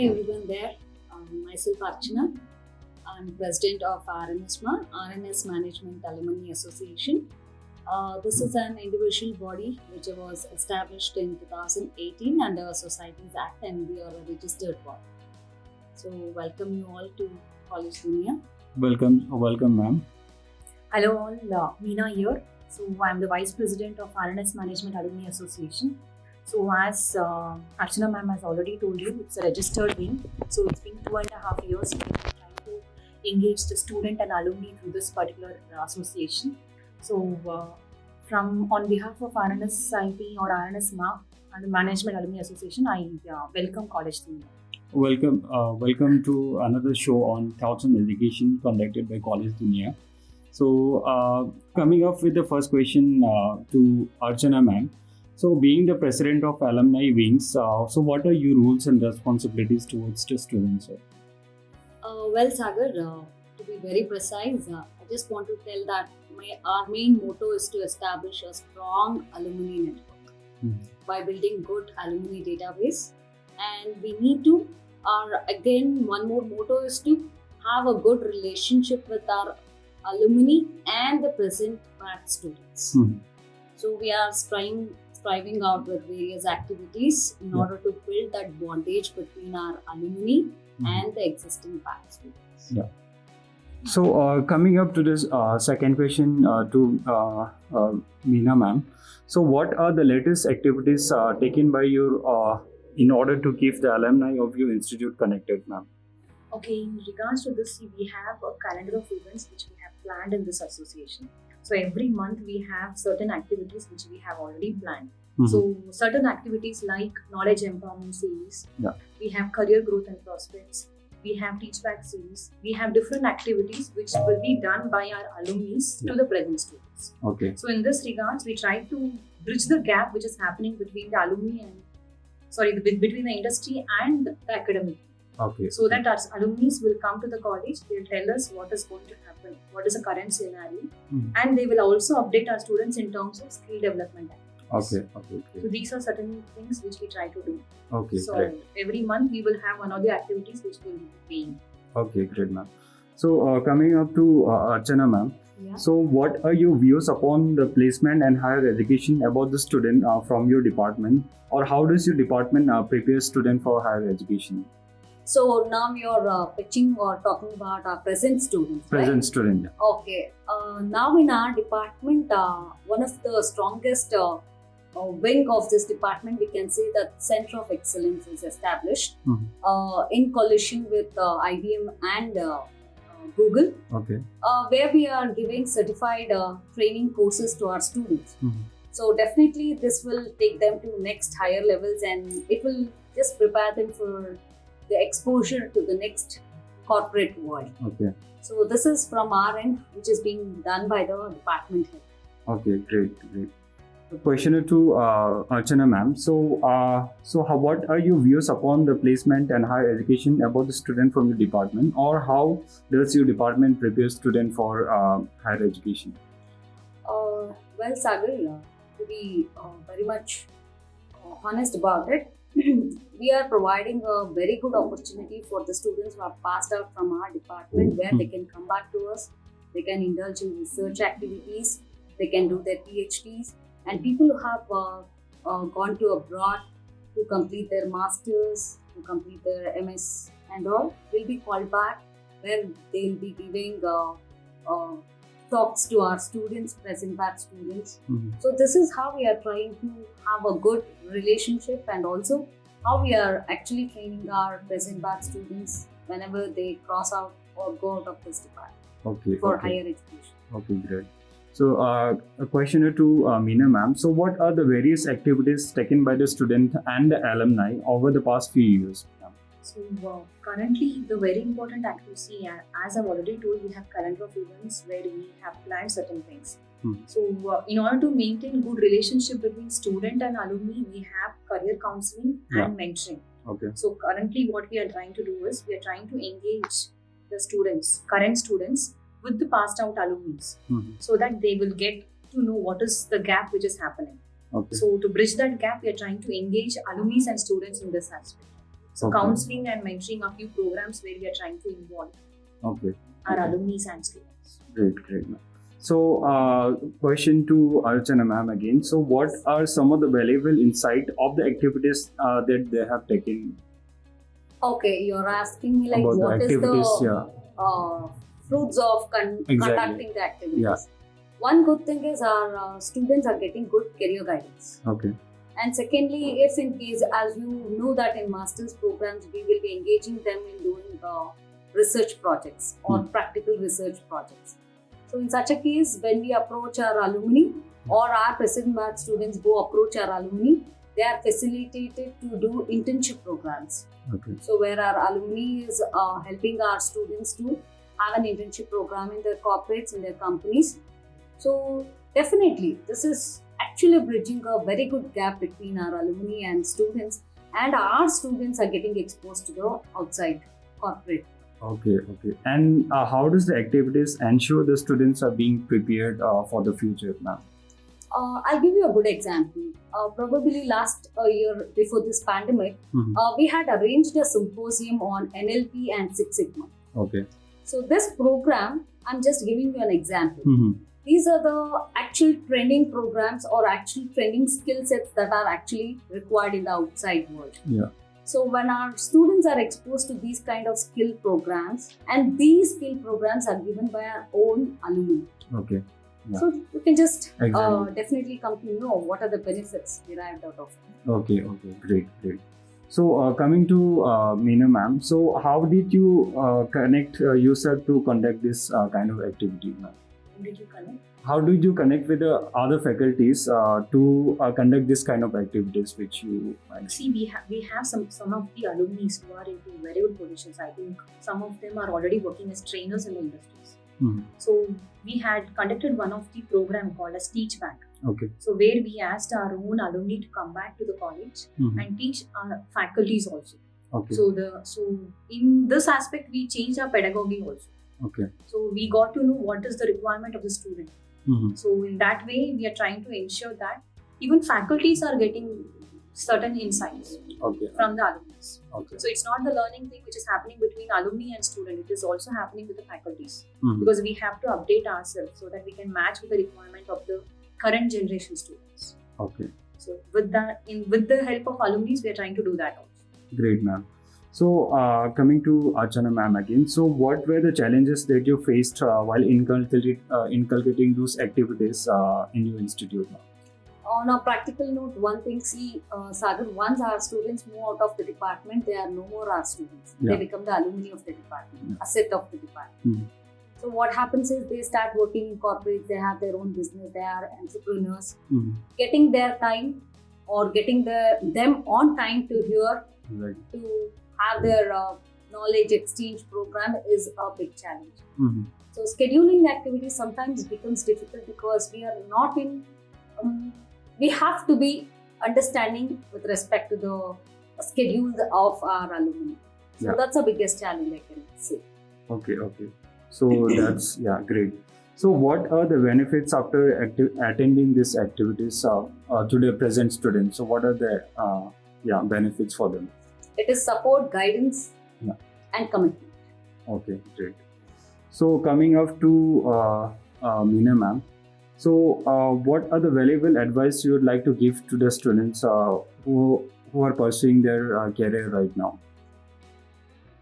everyone there. Myself Archana. I'm president of RNS Management Alumni Association. This is an individual body which was established in 2018 under Societies Act, and we are a registered body. So welcome you all to College Dunia. Welcome ma'am. Hello all, Meena here. So I'm the Vice President of RNS Management Alumni Association. So as Archana ma'am has already told you, it's a registered wing. So it's been 2.5 years we've been trying to engage the student and alumni through this particular association. So on behalf of RNS Society or RNS and the Management Alumni Association, I welcome College Dunia. Welcome to another show on Thoughts on Education conducted by College Dunia. So coming up with the first question to Archana ma'am. So being the president of alumni wings, so what are your roles and responsibilities towards the students? Well, Sagar, to be very precise, I just want to tell that our main motto is to establish a strong alumni network by building good alumni database. And we need to, one more motto is to have a good relationship with our alumni and the present batch students. So we are striving out with various activities in order to build that bondage between our alumni and the existing batch students. Yeah. So coming up to this second question to Meena ma'am. So what are the latest activities taken by you in order to keep the alumni of your institute connected, ma'am? Okay, in regards to this, we have a calendar of events which we have planned in this association. So every month we have certain activities which we have already planned. So certain activities like knowledge empowerment series, we have career growth and prospects, we have teach back series, we have different activities which will be done by our alumni to the present students. Okay. So in this regards, we try to bridge the gap which is happening between the alumni and between the industry and the academic. Okay. So that our alumni will come to the college, they'll tell us what is going to happen, what is the current scenario, and they will also update our students in terms of skill development activities. Okay. So these are certain things which we try to do. Okay. So great. Every month we will have one of the activities which will be doing. Okay, great ma'am. So coming up to Archana ma'am. Yeah. So what are your views upon the placement and higher education about the student from your department, or how does your department prepare student for higher education? So now you're pitching or talking about our present students, Present right? student. Okay. Now in our department, one of the strongest wing of this department, we can say that Center of Excellence is established in coalition with IBM and Google, where we are giving certified training courses to our students. So definitely this will take them to next higher levels, and it will just prepare them for the exposure to the next corporate world. Okay. So this is from our end, which is being done by the department head. Okay, great. Question to Archana ma'am. So what are your views upon the placement and higher education about the student from your department, or how does your department prepare student for higher education? Well, Sagar, to be very much honest about it, we are providing a very good opportunity for the students who have passed out from our department, where they can come back to us, they can indulge in research activities, they can do their PhDs, and people who have gone to abroad to complete their masters, to complete their MS and all, will be called back, where they'll be giving talks to our students, present batch students. So this is how we are trying to have a good relationship, and also how we are actually training our present batch students whenever they cross out or go out of this department for higher education. Okay, great. So a question to Meena ma'am. So what are the various activities taken by the student and the alumni over the past few years? So currently the very important activity, as I've already told, we have calendar of events where we have planned certain things. So in order to maintain good relationship between student and alumni, we have career counseling and mentoring. Okay. So currently what we are trying to do is we are trying to engage the students, current students, with the passed out alumni, so that they will get to know what is the gap which is happening. Okay. So to bridge that gap, we are trying to engage alumni and students in this aspect. So Okay. counseling and mentoring are few programs where we are trying to involve Okay. our Okay. alumni and students. Great, ma'am. So, question to Archana ma'am again. So, what are some of the valuable insight of the activities that they have taken Okay, you're asking me like about the what is activities? the fruits of Exactly. conducting the activities. Yeah. One good thing is our students are getting good career guidance. Okay. And secondly, if in case, as you know that in master's programs, we will be engaging them in doing research projects or practical research projects. So in such a case, when we approach our alumni or our present batch students go approach our alumni, they are facilitated to do internship programs. Okay. So where our alumni is helping our students to have an internship program in their corporates, in their companies. So definitely, this is actually bridging a very good gap between our alumni and students, and our students are getting exposed to the outside corporate. Okay. And how does the activities ensure the students are being prepared for the future, ma'am? I'll give you a good example. Probably last year before this pandemic, we had arranged a symposium on NLP and Six Sigma. Okay. So this program, I'm just giving you an example. Mm-hmm. These are the actual training programs or actual training skill sets that are actually required in the outside world. Yeah. So when our students are exposed to these kind of skill programs, and these skill programs are given by our own alumni. Okay. Yeah. So you can just Exactly. definitely come to know what are the benefits derived out of it. Okay. Great. So coming to Meena ma'am, so how did you connect yourself to conduct this kind of activity, ma'am? How did you connect? How did you connect with the other faculties to conduct this kind of activities which you mentioned? See, we have some of the alumni who are into very good positions. I think some of them are already working as trainers in the industries. Mm-hmm. So we had conducted one of the program called as Teach Back. Okay. So where we asked our own alumni to come back to the college and teach our faculties also. Okay. So in this aspect we changed our pedagogy also. Okay. So we got to know what is the requirement of the student. Mm-hmm. So in that way we are trying to ensure that even faculties are getting certain insights Okay. from the alumni. Okay. So it's not the learning thing which is happening between alumni and student, it is also happening with the faculties. Mm-hmm. Because we have to update ourselves so that we can match with the requirement of the current generation students. Okay. So with the help of alumni, we are trying to do that also. Great, ma'am. So coming to Archana ma'am again, so what were the challenges that you faced while inculcating those activities in your institute, ma'am? On a practical note, one thing, Sagar, once our students move out of the department, they are no more our students. Yeah. They become the alumni of the department, Yeah. asset of the department. Mhm. So what happens is they start working in corporates, they have their own business, they are entrepreneurs. Mm-hmm. Getting their time or getting them on time to here Right. to have their knowledge exchange program is a big challenge. Mm-hmm. So scheduling activities sometimes becomes difficult because we are not in, we have to be understanding with respect to the schedules of our alumni. So Yeah. that's the biggest challenge I can say. Okay. So that's great. So what are the benefits after attending these activities to the present students? So what are the benefits for them? It is support, guidance, Yeah. and commitment. Okay, great. So coming up to Meena ma'am, so what are the valuable advice you would like to give to the students who are pursuing their career right now?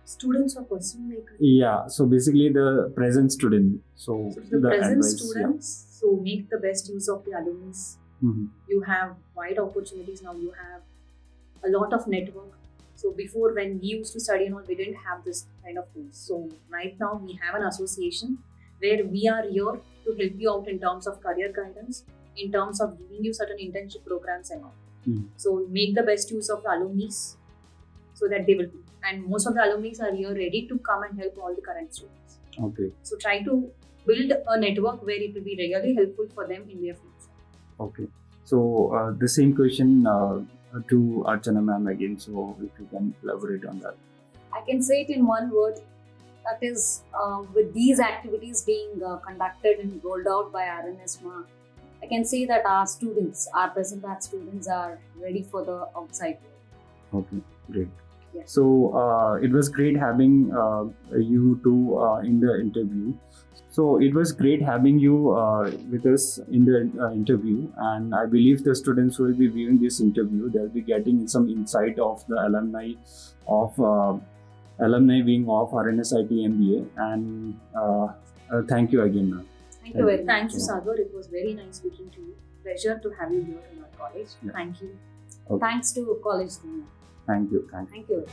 Students are pursuing their career. Yeah, so basically the present student. So So the present advice, students, so make the best use of the alumni. Mhm. You have wide opportunities now. You have a lot of network. So before, when we used to study and all, we didn't have this kind of things. So right now we have an association where we are here to help you out in terms of career guidance, in terms of giving you certain internship programs and all. Mhm. So make the best use of the alumni so that they will. And most of the alumni are here ready to come and help all the current students. Okay. So try to build a network where it will be really helpful for them in their future. Okay. So the same question to Archana ma'am again. So if you can elaborate on that. I can say it in one word. That is, with these activities being conducted and rolled out by RNS, I can say that our students, our present batch students, are ready for the outside world. Okay, great. Yes. So it was great having you two in the interview. So it was great having you with us in the interview, and I believe the students who will be viewing this interview, they'll be getting some insight of the alumni wing of RNS MBA. And thank you again, ma'am. Thank you very much. Thank you, Sagar. It was very nice speaking to you. Pleasure to have you here in our college. Yeah. Thank you. Okay. Thanks to College Dunia. Thank you. Thank you.